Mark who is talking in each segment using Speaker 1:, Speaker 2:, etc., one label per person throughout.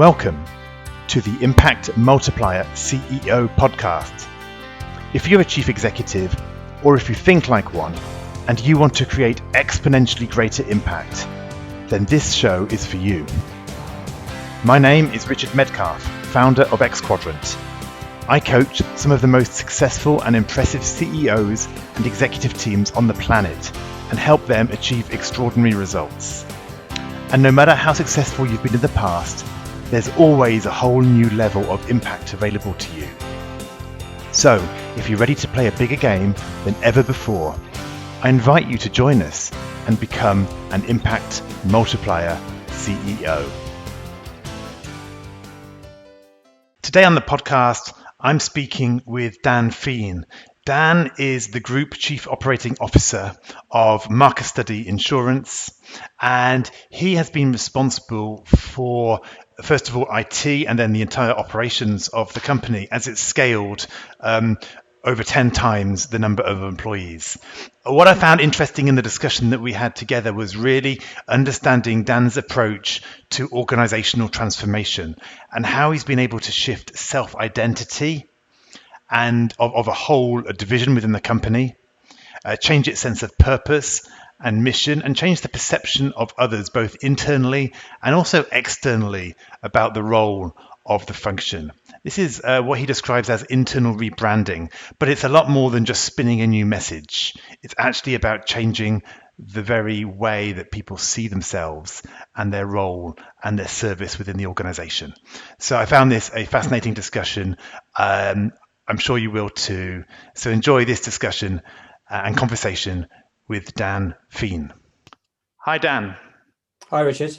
Speaker 1: Welcome to the Impact Multiplier CEO podcast. If you're a chief executive, or if you think like one, and you want to create exponentially greater impact, then this show is for you. My name is Richard Medcalf, founder of Xquadrant. I coach some of the most successful and impressive CEOs and executive teams on the planet and help them achieve extraordinary results. And no matter how successful you've been in the past, there's always a whole new level of impact available to you. So, if you're ready to play a bigger game than ever before, I invite you to join us and become an Impact Multiplier CEO. Today on the podcast, I'm speaking with Dan Fiehn. Dan is the Group Chief Operating Officer of Markerstudy Insurance, and he has been responsible for, first of all, IT and then the entire operations of the company as it's scaled over 10 times the number of employees. What I found interesting in the discussion that we had together was really understanding Dan's approach to organizational transformation and how he's been able to shift self-identity and of a division within the company, change its sense of purpose and mission, and change the perception of others, both internally and also externally, about the role of the function. This is what he describes as internal rebranding, but it's a lot more than just spinning a new message. It's actually about changing the very way that people see themselves and their role and their service within the organization. So I found this a fascinating discussion. I'm sure you will too. So enjoy this discussion and conversation with Dan Fiehn. Hi, Dan.
Speaker 2: Hi, Richard.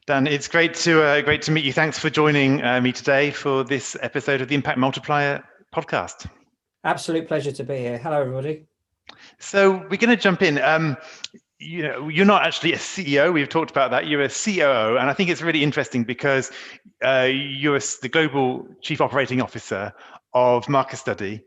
Speaker 1: Dan, it's great to meet you. Thanks for joining me today for this episode of the Impact Multiplier podcast.
Speaker 2: Absolute pleasure to be here. Hello, everybody.
Speaker 1: So we're going to jump in. You're not actually a CEO. We've talked about that. You're a COO, and I think it's really interesting because you're the Global Chief Operating Officer of Markerstudy,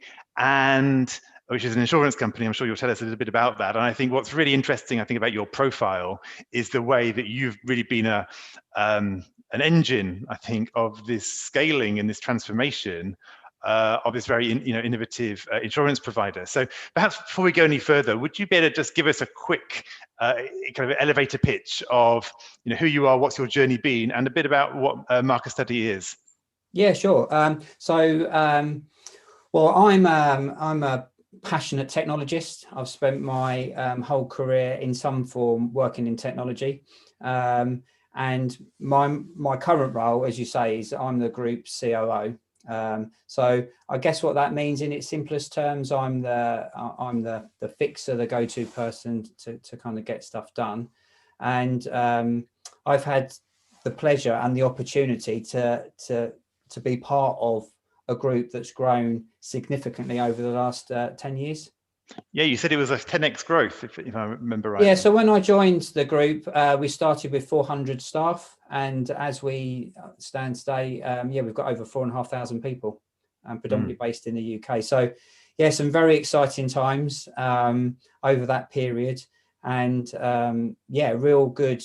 Speaker 1: which is an insurance company. I'm sure you'll tell us a little bit about that. And I think what's really interesting, about your profile is the way that you've really been an engine, of this scaling and this transformation of this very innovative insurance provider. So perhaps before we go any further, would you be able to just give us a quick kind of elevator pitch of who you are, what's your journey been, and a bit about what Markerstudy is?
Speaker 2: Yeah, sure. Well, I'm a passionate technologist. I've spent my whole career in some form working in technology, and my current role, as you say, is I'm the group COO. So I guess what that means in its simplest terms, I'm the fixer, the go-to person to kind of get stuff done, and I've had the pleasure and the opportunity to be part of a group that's grown significantly over the last 10 years.
Speaker 1: Yeah, you said it was a 10x growth, if I remember right.
Speaker 2: Yeah, so when I joined the group, we started with 400 staff, and as we stand today, we've got over 4,500 people, predominantly based in the UK. So yeah, some very exciting times over that period, and real good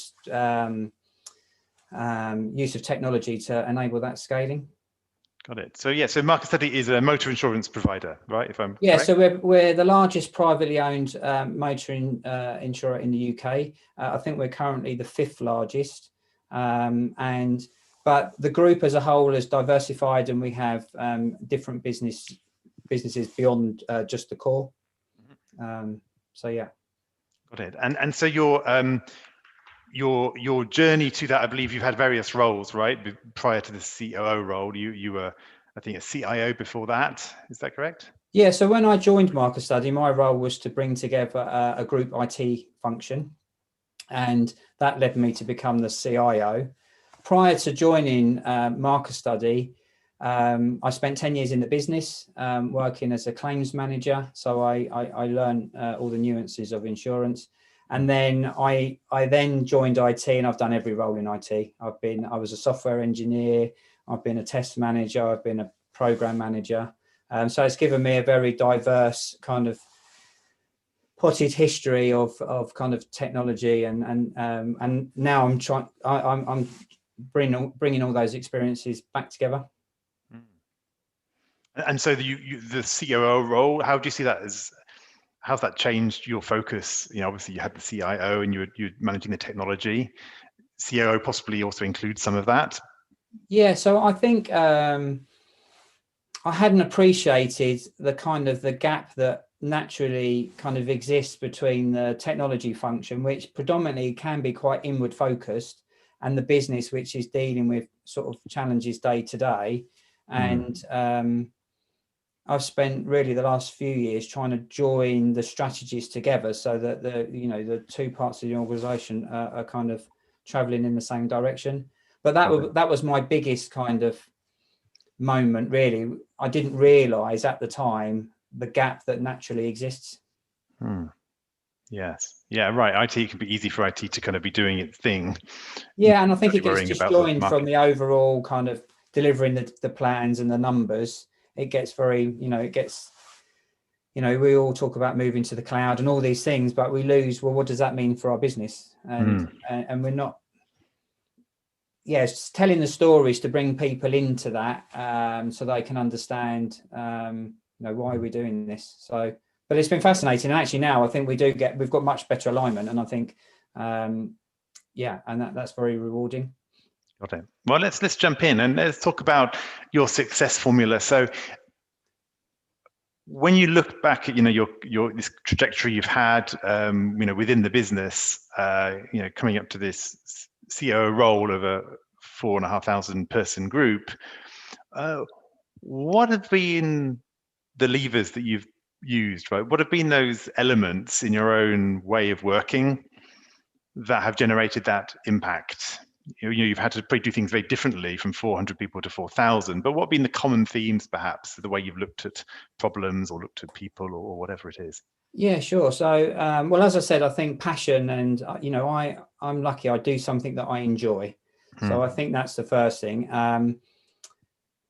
Speaker 2: use of technology to enable that scaling.
Speaker 1: Got it. So so Markerstudy is a motor insurance provider, right? If I'm correct?
Speaker 2: So we're the largest privately owned motor insurer in the UK. I think we're currently the 5th largest, but the group as a whole is diversified, and we have different businesses beyond just the core. So yeah. Got
Speaker 1: it. And so your journey to that, I believe you've had various roles, right? Prior to the COO role, you were, I think, a CIO before that. Is that correct?
Speaker 2: Yeah. So when I joined Markerstudy, my role was to bring together a group IT function, and that led me to become the CIO. Prior to joining Markerstudy, I spent 10 years in the business, working as a claims manager. So I learned all the nuances of insurance. And then I then joined IT, and I've done every role in IT. I was a software engineer, I've been a test manager, I've been a program manager. So it's given me a very diverse kind of potted history of kind of technology, and now I'm bringing all those experiences back together.
Speaker 1: And so the COO role, how do you see that how's that changed your focus? Obviously you had the CIO and you're managing the technology. COO possibly also includes some of that.
Speaker 2: Yeah, so I think I hadn't appreciated the gap that naturally kind of exists between the technology function, which predominantly can be quite inward focused, and the business, which is dealing with sort of challenges day to day. And I've spent really the last few years trying to join the strategies together so that the two parts of the organization are kind of traveling in the same direction. But that was my biggest kind of moment, really. I didn't realize at the time the gap that naturally exists.
Speaker 1: Yes. Yeah, right. IT can be easy for IT to kind of be doing its thing.
Speaker 2: Yeah, and I think it gets disjoined from the overall kind of delivering the plans and the numbers. It gets very, we all talk about moving to the cloud and all these things, but we lose, well, what does that mean for our business? And we're not, it's telling the stories to bring people into that, so they can understand, why we're doing this. So, but it's been fascinating. And actually now I think we've got much better alignment, and I think, and that's very rewarding.
Speaker 1: Got it. Well, let's jump in and let's talk about your success formula. So when you look back at your this trajectory you've had within the business, coming up to this COO role of a 4,500 person group, what have been the levers that you've used, right? What have been those elements in your own way of working that have generated that impact? You've had to probably do things very differently from 400 people to 4,000, but what have been the common themes, perhaps, the way you've looked at problems or looked at people or whatever it is?
Speaker 2: Yeah, sure. So, well, as I said, I think passion, and I'm lucky I do something that I enjoy. So I think that's the first thing.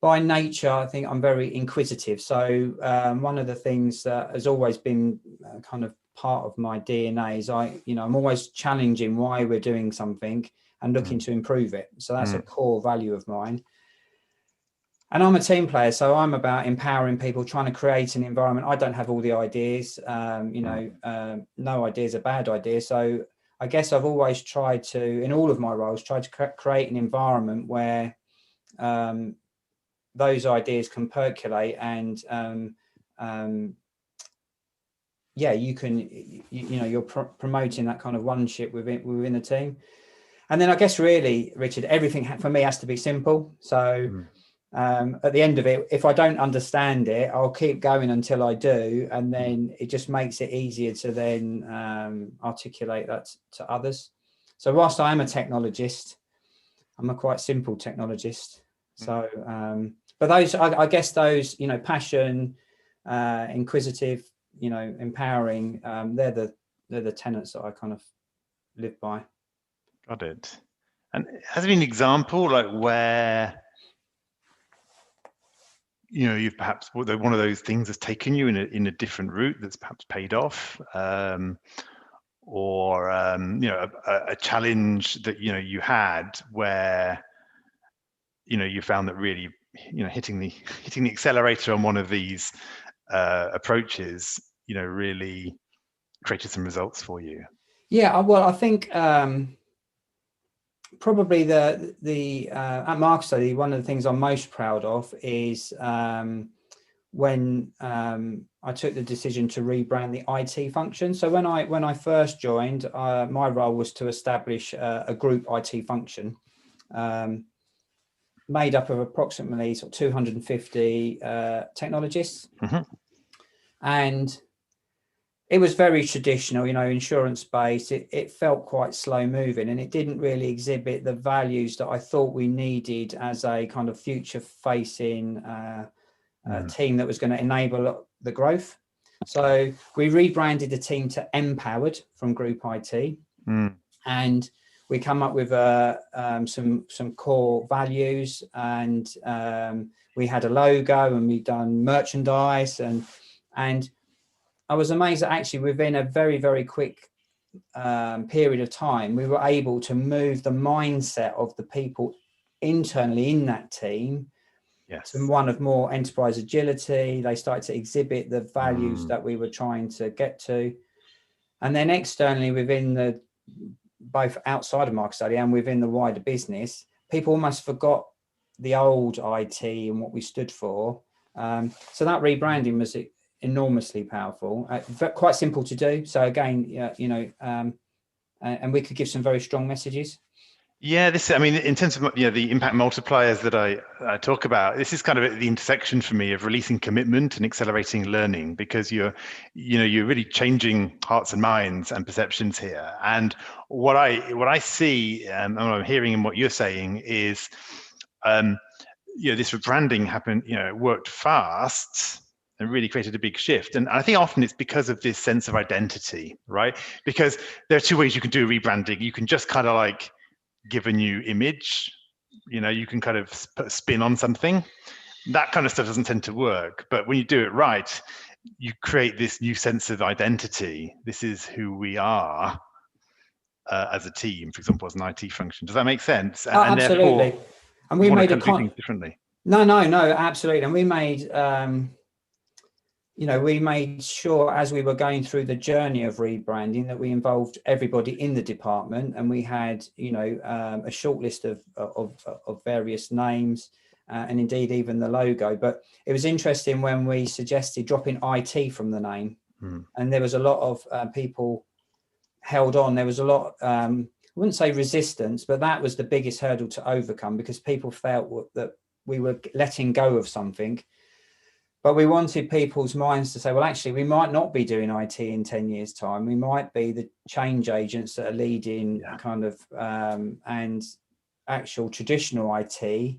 Speaker 2: By nature, I think I'm very inquisitive. So one of the things that has always been kind of part of my DNA is I'm always challenging why we're doing something and looking to improve it. So that's a core value of mine. And I'm a team player, so I'm about empowering people, trying to create an environment. I don't have all the ideas, no idea is a bad idea. So I guess I've always tried to, in all of my roles, try to create an environment where those ideas can percolate, and you're promoting that kind of one-ship within the team. And then I guess really, Richard, everything for me has to be simple. So at the end of it, if I don't understand it, I'll keep going until I do. And then it just makes it easier to then articulate that to others. So whilst I am a technologist, I'm a quite simple technologist. So, but those, I guess those, passion, inquisitive, empowering, they're the tenets that I kind of live by.
Speaker 1: Got it. And has there been an example like where you've perhaps one of those things has taken you in a different route that's perhaps paid off, or a challenge that you had where you found that really hitting the accelerator on one of these approaches really created some results for you?
Speaker 2: Yeah, well, I think probably the at Markerstudy, one of the things I'm most proud of is when I took the decision to rebrand the IT function. So when I first joined, my role was to establish a group IT function made up of approximately 250 technologists, and it was very traditional, insurance based. It felt quite slow moving, and it didn't really exhibit the values that I thought we needed as a kind of future facing team that was going to enable the growth. So we rebranded the team to Empowered from Group IT, and we come up with some core values, and we had a logo, and we've done merchandise, and I was amazed that actually within a very, very quick period of time, we were able to move the mindset of the people internally in that team
Speaker 1: Yes.
Speaker 2: to one of more enterprise agility. They started to exhibit the values that we were trying to get to. And then externally within both outside of Markerstudy and within the wider business, people almost forgot the old IT and what we stood for. So that rebranding was enormously powerful, quite simple to do. So again, and we could give some very strong messages.
Speaker 1: Yeah, in terms of the impact multipliers that I talk about, this is kind of at the intersection for me of releasing commitment and accelerating learning, because you're really changing hearts and minds and perceptions here. And what I see and what I'm hearing and what you're saying is, this rebranding happened, it worked fast and really created a big shift. And I think often it's because of this sense of identity, right? Because there are two ways you can do rebranding. You can just kind of like give a new image, you can kind of put a spin on something. That kind of stuff doesn't tend to work. But when you do it right, you create this new sense of identity. This is who we are as a team, for example, as an IT function. Does that make sense? And
Speaker 2: absolutely.
Speaker 1: Therefore,
Speaker 2: and we made
Speaker 1: do things differently.
Speaker 2: No, absolutely. And we made we made sure as we were going through the journey of rebranding that we involved everybody in the department, and we had a short list of various names and indeed even the logo. But it was interesting when we suggested dropping IT from the name, and there was a lot of people held on. There was a lot, I wouldn't say resistance, but that was the biggest hurdle to overcome, because people felt that we were letting go of something. But we wanted people's minds to say, well, actually, we might not be doing IT in 10 years' time. We might be the change agents that are leading kind of, and actual traditional IT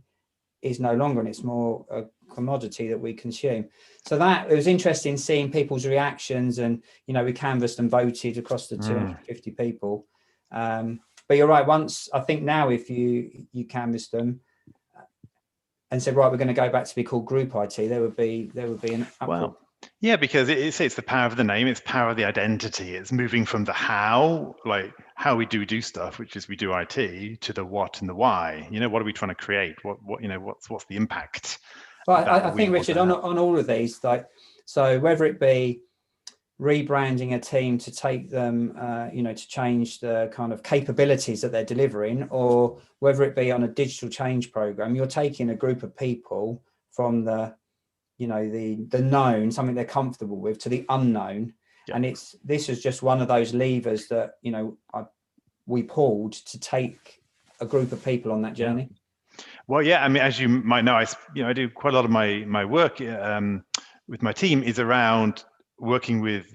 Speaker 2: is no longer, and it's more a commodity that we consume. So it was interesting seeing people's reactions, and, we canvassed and voted across the 250 people. But you're right. Once, I think now, if you canvassed them and said, right, we're going to go back to be called Group IT, there would be an uproar.
Speaker 1: Well, yeah, because it's the power of the name, it's power of the identity. It's moving from the how, like how we do stuff, which is we do IT, to the what and the why. What are we trying to create? What's the impact?
Speaker 2: Well, I think, Richard, on all of these, so whether it be rebranding a team to take them, to change the kind of capabilities that they're delivering, or whether it be on a digital change program, you're taking a group of people from the known, something they're comfortable with, to the unknown. Yeah. And this is just one of those levers that, we pulled to take a group of people on that journey.
Speaker 1: Yeah. Well, yeah, as you might know, I do quite a lot of my work with my team is around working with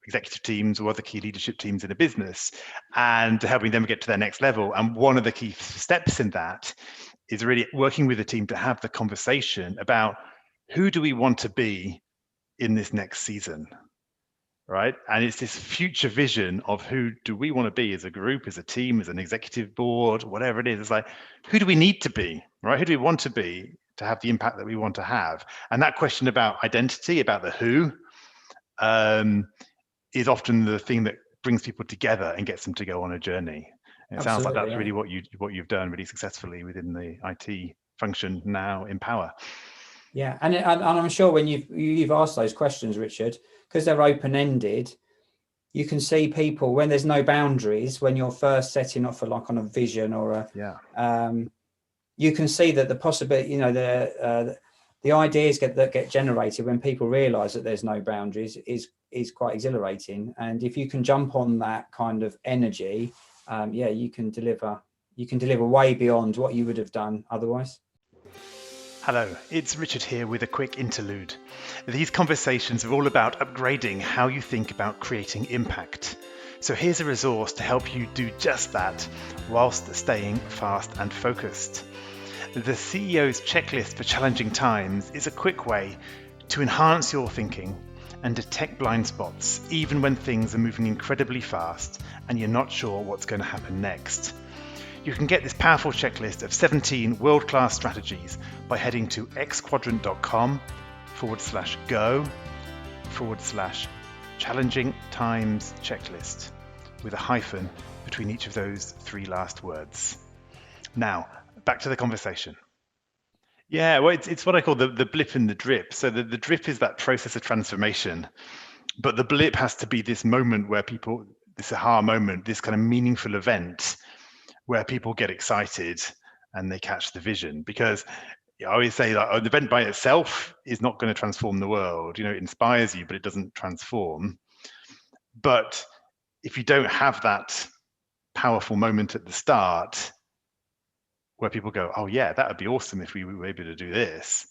Speaker 1: executive teams or other key leadership teams in a business and helping them get to their next level. And one of the key steps in that is really working with the team to have the conversation about who do we want to be in this next season, right? And it's this future vision of who do we want to be as a group, as a team, as an executive board, whatever it is. It's like, who do we need to be, right? Who do we want to be to have the impact that we want to have? And that question about identity, about the who, is often the thing that brings people together and gets them to go on a journey. And it sounds like that's really what you've done really successfully within the IT function now in Power.
Speaker 2: Yeah, and I'm sure when you've asked those questions, Richard, because they're open-ended, you can see people when there's no boundaries, when you're first setting off on a vision or you can see that the possibility, the ideas that get generated when people realise that there's no boundaries is quite exhilarating. And if you can jump on that kind of energy, you can deliver way beyond what you would have done otherwise.
Speaker 1: Hello, it's Richard here with a quick interlude. These conversations are all about upgrading how you think about creating impact. So here's a resource to help you do just that whilst staying fast and focused. The CEO's checklist for challenging times is a quick way to enhance your thinking and detect blind spots, even when things are moving incredibly fast and you're not sure what's going to happen next. You can get this powerful checklist of 17 world-class strategies by heading to xquadrant.com/go/challenging times checklist with a hyphen between each of those three last words. Now, back to the conversation. Yeah, well, it's what I call the blip and the drip. So the drip is that process of transformation, but the blip has to be this moment where people, this aha moment, this kind of meaningful event where people get excited and they catch the vision. Because I always say that an event by itself is not going to transform the world. It inspires you, but it doesn't transform. But if you don't have that powerful moment at the start where people go, oh yeah, that would be awesome if we were able to do this,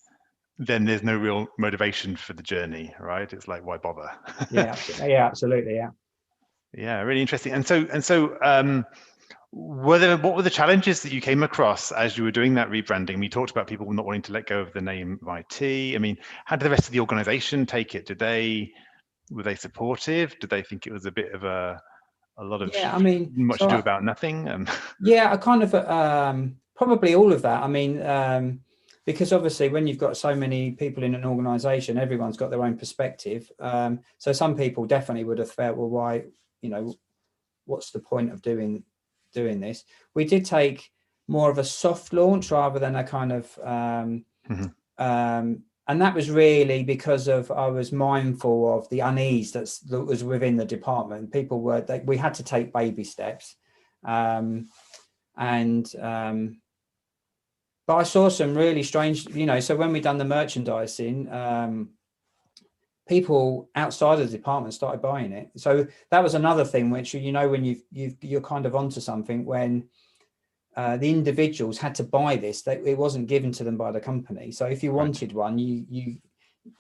Speaker 1: then there's no real motivation for the journey, right? It's like, why bother?
Speaker 2: Yeah, absolutely. Yeah.
Speaker 1: Yeah, really interesting. And so what were the challenges that you came across as you were doing that rebranding? We talked about people not wanting to let go of the name of IT. I mean, how did the rest of the organization take it? Were they supportive? Did they think it was a bit of a lot of much ado about nothing?
Speaker 2: Yeah, I kind of probably all of that. I mean, because obviously when you've got so many people in an organization, everyone's got their own perspective. So some people definitely would have felt, well, why, what's the point of doing this? We did take more of a soft launch rather than a kind of and that was really because I was mindful of the unease that was within the department. People we had to take baby steps. But I saw some really strange, so when we done the merchandising, people outside of the department started buying it. So that was another thing which, when you're kind of onto something, when the individuals had to buy this, it wasn't given to them by the company. So if you wanted one, you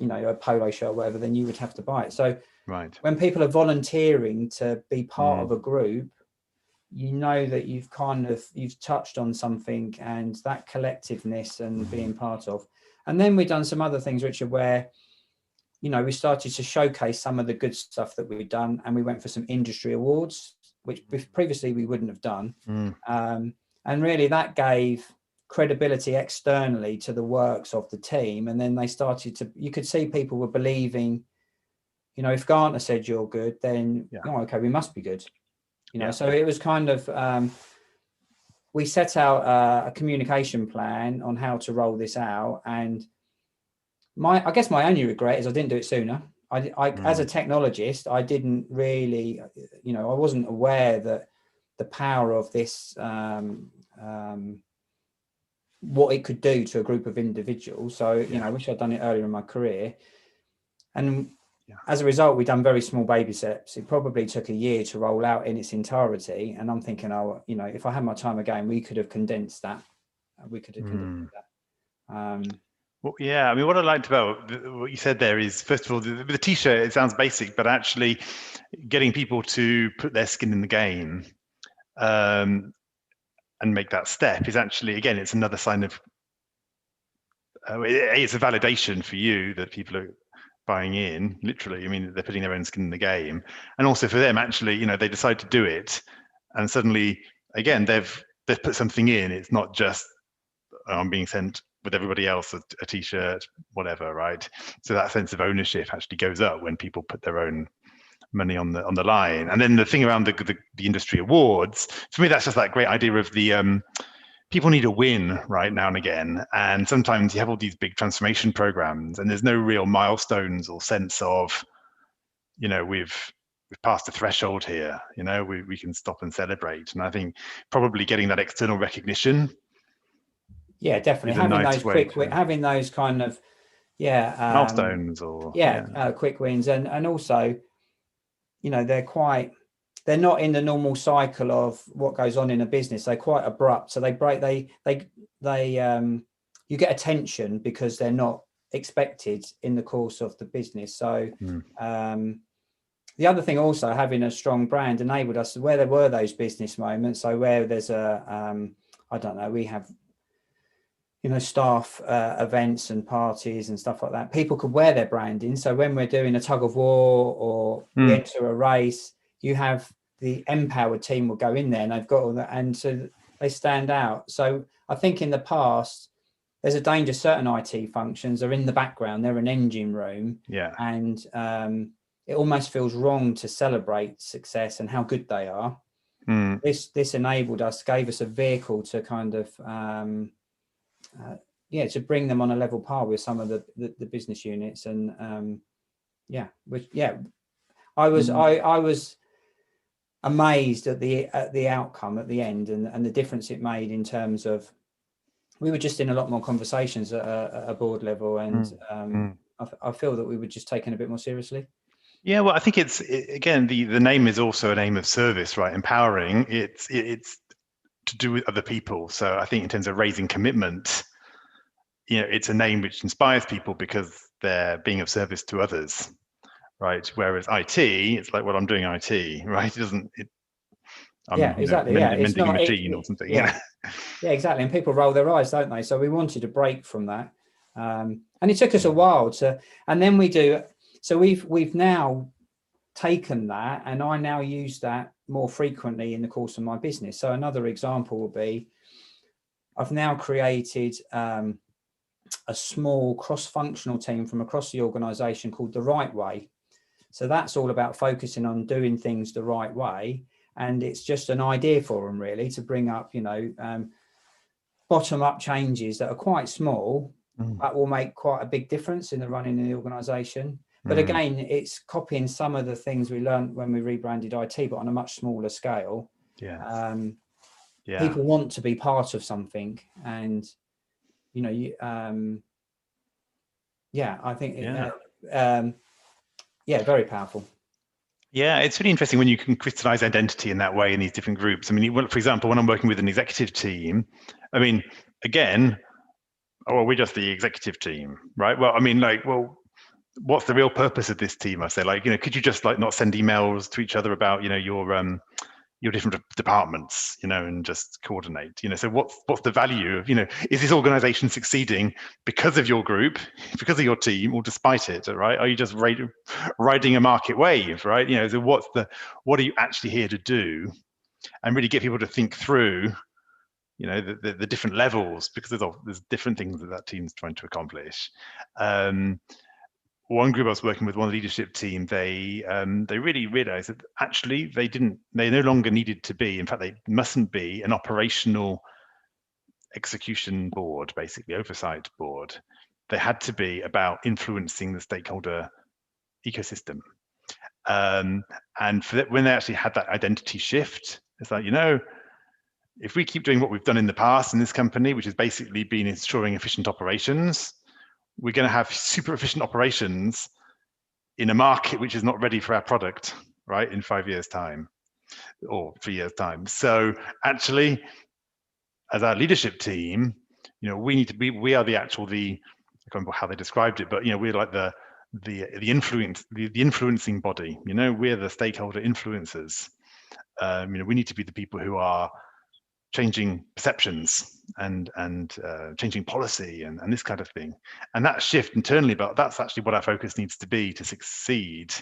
Speaker 2: a polo shirt or whatever, then you would have to buy it. So when people are volunteering to be part of a group, that you've touched on something, and that collectiveness and being part of. And then we've done some other things, Richard, where we started to showcase some of the good stuff that we've done, and we went for some industry awards, which previously we wouldn't have done. And really that gave credibility externally to the works of the team. And then they started you could see people were believing, if Gartner said you're good, then, okay, we must be good. So it was kind of, we set out a communication plan on how to roll this out. And I guess my only regret is I didn't do it sooner. As a technologist, I didn't really, I wasn't aware that the power of this, what it could do to a group of individuals. So, I wish I'd done it earlier in my career. And as a result, we've done very small baby steps. It probably took a year to roll out in its entirety. And I'm thinking, if I had my time again, we could have condensed that. We could have condensed that.
Speaker 1: Well, yeah, I mean, what I liked about what you said there is, first of all, the T-shirt, it sounds basic, but actually getting people to put their skin in the game and make that step is actually, again, it's another sign of, it's a validation for you that people are buying in, literally. I mean, they're putting their own skin in the game. And also for them, actually, they decide to do it. And suddenly, again, they've put something in. It's not just, I'm being sent with everybody else a T-shirt, whatever, right? So that sense of ownership actually goes up when people put their own money on the line. And then the thing around the industry awards, for me, that's just that great idea of the people need a win, right, now and again. And sometimes you have all these big transformation programs and there's no real milestones or sense of, we've passed a threshold here, we can stop and celebrate. And I think probably getting that external recognition.
Speaker 2: Yeah, definitely. Having those kind of,
Speaker 1: milestones or
Speaker 2: quick wins. And also, they're not in the normal cycle of what goes on in a business. They're quite abrupt. So you get attention because they're not expected in the course of the business. So the other thing also, having a strong brand enabled us where there were those business moments. So where there's we have, staff events and parties and stuff like that, people could wear their branding. So when we're doing a tug of war or we enter a race, you have the empowered team will go in there and they've got all that, and so they stand out. So I think in the past, there's a danger certain IT functions are in the background, they're an engine room, and it almost feels wrong to celebrate success and how good they are. This enabled us, gave us a vehicle to kind of to bring them on a level par with some of the business units. And I was amazed at the outcome at the end, and the difference it made in terms of, we were just in a lot more conversations at a board level, and I feel that we were just taken a bit more seriously.
Speaker 1: Yeah, well, I think again, the name is also a name of service, right? Empowering. It's to do with other people. So I think in terms of raising commitment, it's a name which inspires people because they're being of service to others, right? Whereas IT, it's like, well, I'm doing IT, right? It doesn't.
Speaker 2: Exactly.
Speaker 1: Mending a machine or something.
Speaker 2: Yeah, exactly. And people roll their eyes, don't they? So we wanted a break from that, and it took us a while to. And then we do. So we've now taken that, and I now use that more frequently in the course of my business. So another example will be, I've now created a small cross-functional team from across the organization called The Right Way. So that's all about focusing on doing things the right way. And it's just an idea for them, really, to bring up, bottom-up changes that are quite small, but will make quite a big difference in the running of the organization. But again, it's copying some of the things we learned when we rebranded IT, but on a much smaller scale. People want to be part of something, and I think very powerful.
Speaker 1: Yeah, it's really interesting when you can crystallize identity in that way in these different groups. I mean, for example, when I'm working with an executive team, I mean, again, we're just the executive team, right? Well, I mean, what's the real purpose of this team? I say, could you just not send emails to each other about, your different departments, and just coordinate, so what's the value of, is this organization succeeding because of your group, because of your team, or despite it, right? Are you just riding a market wave, right? So what are you actually here to do? And really get people to think through, the different levels, because there's different things that team's trying to accomplish. One group I was working with, one leadership team, they really realized that actually they no longer needed to be, in fact, they mustn't be an operational execution board, basically oversight board. They had to be about influencing the stakeholder ecosystem. And when they actually had that identity shift, it's like, if we keep doing what we've done in the past in this company, which has basically been ensuring efficient operations, we're going to have super efficient operations in a market which is not ready for our product, right, in 5 years' time or 3 years' time. So actually, as our leadership team, we need to be, we are the I can't remember how they described it, but we're like the influencing body. We're the stakeholder influencers. We need to be the people who are changing perceptions and changing policy and this kind of thing. And that shift internally, but that's actually what our focus needs to be to succeed.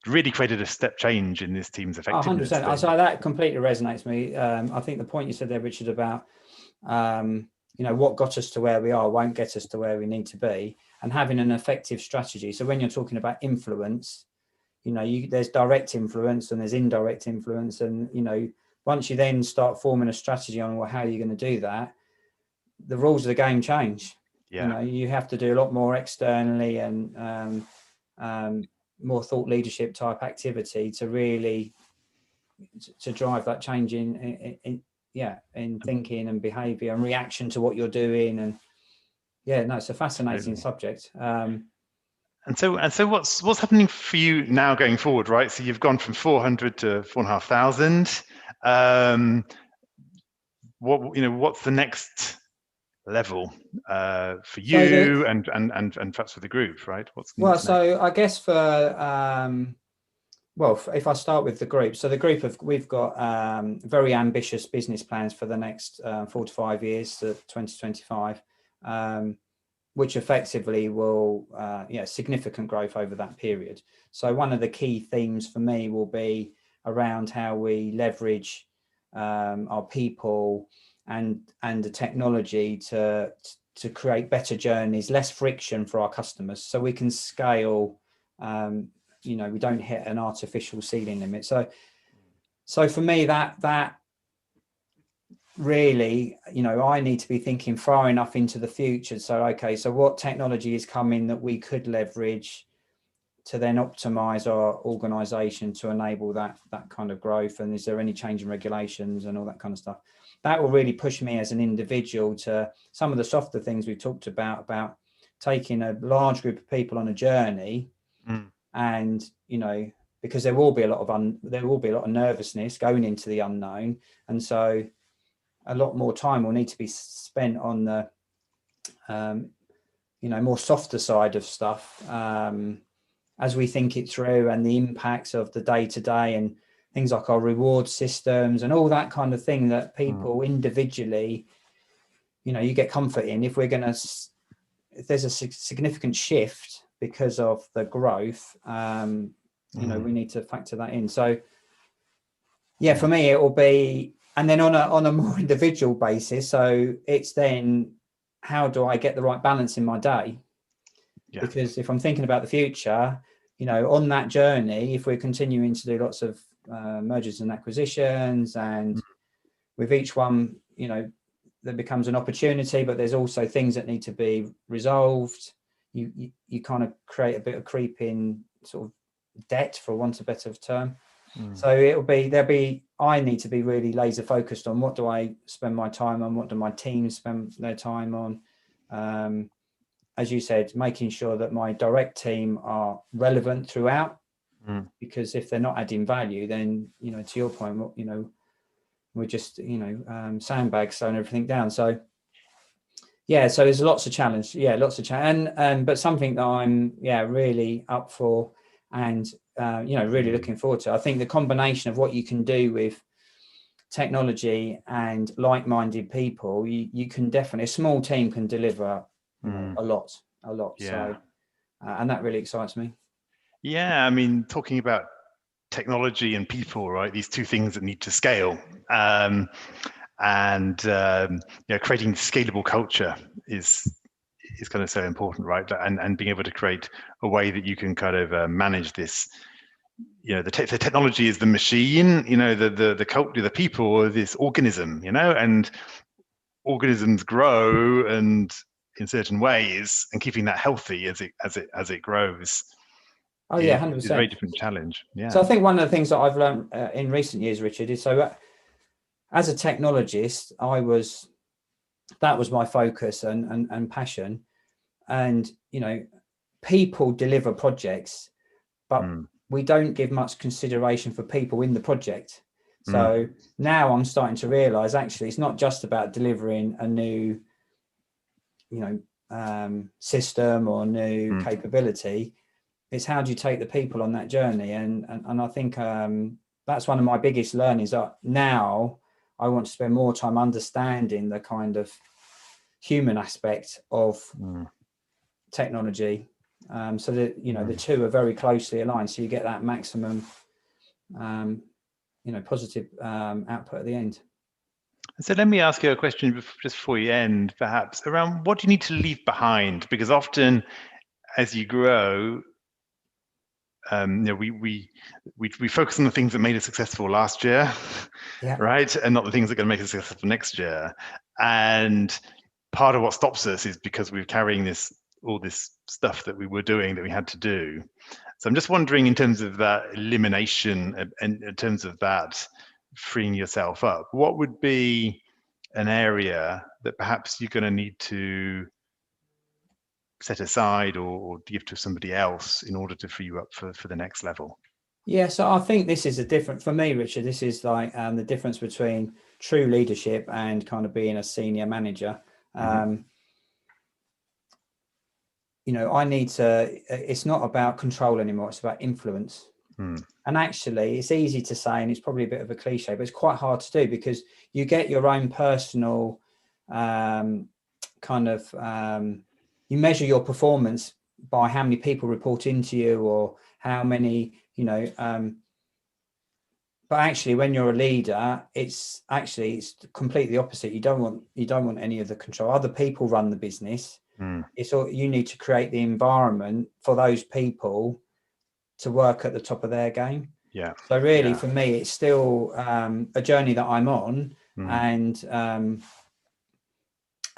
Speaker 1: Really created a step change in this team's effectiveness.
Speaker 2: 100%. So that completely resonates with me. I think the point you said there, Richard, about what got us to where we are won't get us to where we need to be, and having an effective strategy. So when you're talking about influence, there's direct influence and there's indirect influence, and once you then start forming a strategy on how you're going to do that, the rules of the game change. You have to do a lot more externally and more thought leadership type activity to really to drive that change in thinking and behavior and reaction to what you're doing. And it's a fascinating subject.
Speaker 1: And so what's happening for you now going forward, right? So you've gone from 400 to 4,500. What's the next level for you and perhaps for the group, right?
Speaker 2: I guess if I start with the group, so the group we've got very ambitious business plans for the next 4 to 5 years to 2025, which effectively will significant growth over that period. So one of the key themes for me will be around how we leverage our people and the technology to create better journeys, less friction for our customers, so we can scale. We don't hit an artificial ceiling limit. So So for me, that really, I need to be thinking far enough into the future. So, okay, so what technology is coming that we could leverage to then optimize our organization to enable that kind of growth? And is there any change in regulations and all that kind of stuff? That will really push me as an individual to some of the softer things we've talked about taking a large group of people on a journey. And, because there will be a lot of nervousness going into the unknown. And so a lot more time will need to be spent on the, more softer side of stuff, as we think it through, and the impacts of the day to day and things like our reward systems and all that kind of thing that people individually, you get comfort in. If there's a significant shift because of the growth, we need to factor that in. So yeah, for me, it will be, and then on a more individual basis. So it's then, how do I get the right balance in my day? Yeah. Because if I'm thinking about the future, on that journey, if we're continuing to do lots of mergers and acquisitions, and with each one, there becomes an opportunity, but there's also things that need to be resolved. You kind of create a bit of creeping sort of debt, for want of a better term. So I need to be really laser focused on what do I spend my time on, what do my team spend their time on. As you said, making sure that my direct team are relevant throughout, because if they're not adding value, then, to your point, we're just, sandbags throwing everything down. So yeah, so there's lots of challenge. Yeah, lots of challenge, and but something that I'm really up for, and really looking forward to. I think the combination of what you can do with technology and like-minded people, you can definitely, a small team can deliver a lot. Yeah. So and that really excites me.
Speaker 1: Yeah, I mean, talking about technology and people, right? These two things that need to scale, creating scalable culture is kind of so important, right? And being able to create a way that you can kind of manage this. The technology is the machine. The culture, the people are this organism. And organisms grow and in certain ways, and keeping that healthy as it grows.
Speaker 2: Oh yeah, 100%.
Speaker 1: It's a very different challenge. Yeah.
Speaker 2: So I think one of the things that I've learned in recent years, Richard, is as a technologist, that was my focus and passion. And people deliver projects, but we don't give much consideration for people in the project. So now I'm starting to realize, actually, it's not just about delivering a new system or new capability. It's how do you take the people on that journey, and I think that's one of my biggest learnings. That now I want to spend more time understanding the kind of human aspect of technology, so that the two are very closely aligned. So you get that maximum, positive output at the end.
Speaker 1: So let me ask you a question just before you end, perhaps, around what do you need to leave behind? Because often, as you grow, we focus on the things that made us successful last year, right, and not the things that are going to make us successful next year. And part of what stops us is because we're carrying all this stuff that we were doing that we had to do. So I'm just wondering, in terms of that elimination and in terms of that freeing yourself up, what would be an area that perhaps you're going to need to set aside or give to somebody else in order to free you up for the next level?
Speaker 2: Yeah, so I think this is for me, Richard, this is like the difference between true leadership and kind of being a senior manager. I need to, it's not about control anymore, it's about influence. And actually, it's easy to say, and it's probably a bit of a cliche, but it's quite hard to do, because you get your own personal you measure your performance by how many people report into you, or how many, but actually when you're a leader, it's completely opposite. You don't want any of the control. Other people run the business. It's all, you need to create the environment for those people to work at the top of their game.
Speaker 1: Yeah.
Speaker 2: So really, for me, it's still a journey that I'm on, and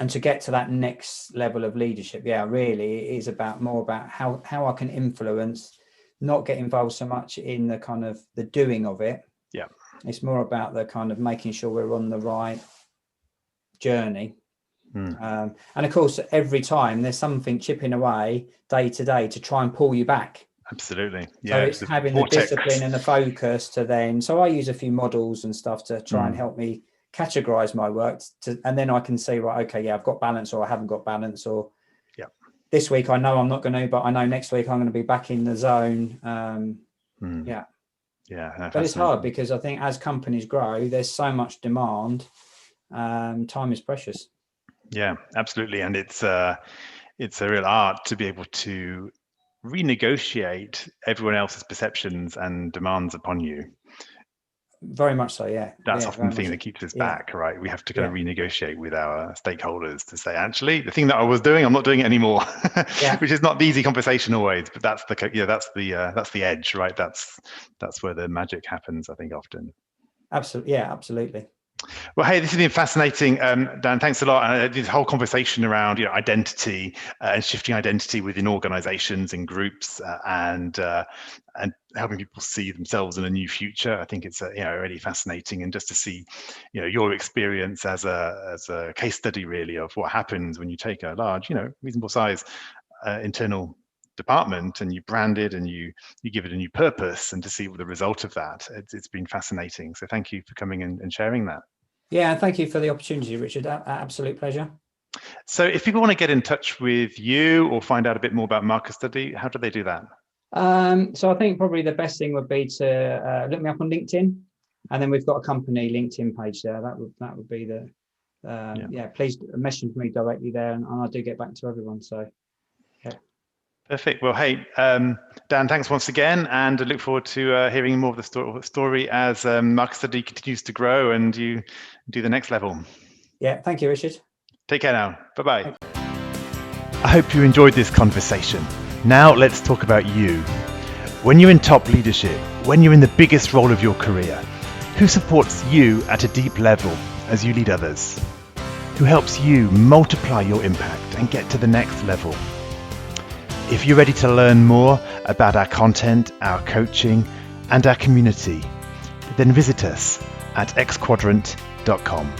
Speaker 2: to get to that next level of leadership, really, it is more about how I can influence, not get involved so much in the kind of the doing of it.
Speaker 1: Yeah.
Speaker 2: It's more about the kind of making sure we're on the right journey. And of course, every time there's something chipping away day to day to try and pull you back.
Speaker 1: Absolutely.
Speaker 2: So it's having the discipline and the focus to then. So I use a few models and stuff to try and help me categorize my work, and then I can say, right, okay, I've got balance, or I haven't got balance, or this week I know I'm not going to, but I know next week I'm going to be back in the zone. But it's hard because I think as companies grow, there's so much demand. Time is precious.
Speaker 1: Yeah, absolutely, and it's a real art to be able to renegotiate everyone else's perceptions and demands upon you.
Speaker 2: Very much so, yeah.
Speaker 1: That's often the thing that keeps us back, right? We have to kind of renegotiate with our stakeholders to say, actually, the thing that I was doing, I'm not doing it anymore, which is not the easy conversation always, but that's the edge, right? That's where the magic happens, I think, often.
Speaker 2: Absolutely, absolutely.
Speaker 1: Well, hey, this has been fascinating, Dan. Thanks a lot. This whole conversation around identity and shifting identity within organisations and groups, and helping people see themselves in a new future. I think it's really fascinating, and just to see your experience as a case study really of what happens when you take a large, reasonable size internal department and you brand it and you give it a new purpose, and to see the result of that. It's been fascinating. So thank you for coming and sharing that.
Speaker 2: Yeah, thank you for the opportunity, Richard. Absolute pleasure.
Speaker 1: So if people want to get in touch with you or find out a bit more about Markerstudy, how do they do that?
Speaker 2: So I think probably the best thing would be to look me up on LinkedIn, and then we've got a company LinkedIn page there. That would be the please message me directly there, and I do get back to everyone. So
Speaker 1: perfect. Well, hey, Dan, thanks once again, and I look forward to hearing more of the story as Markerstudy continues to grow and you do the next level.
Speaker 2: Yeah, thank you, Richard.
Speaker 1: Take care now. Bye-bye. I hope you enjoyed this conversation. Now let's talk about you. When you're in top leadership, when you're in the biggest role of your career, who supports you at a deep level as you lead others? Who helps you multiply your impact and get to the next level? If you're ready to learn more about our content, our coaching, and our community, then visit us at xquadrant.com.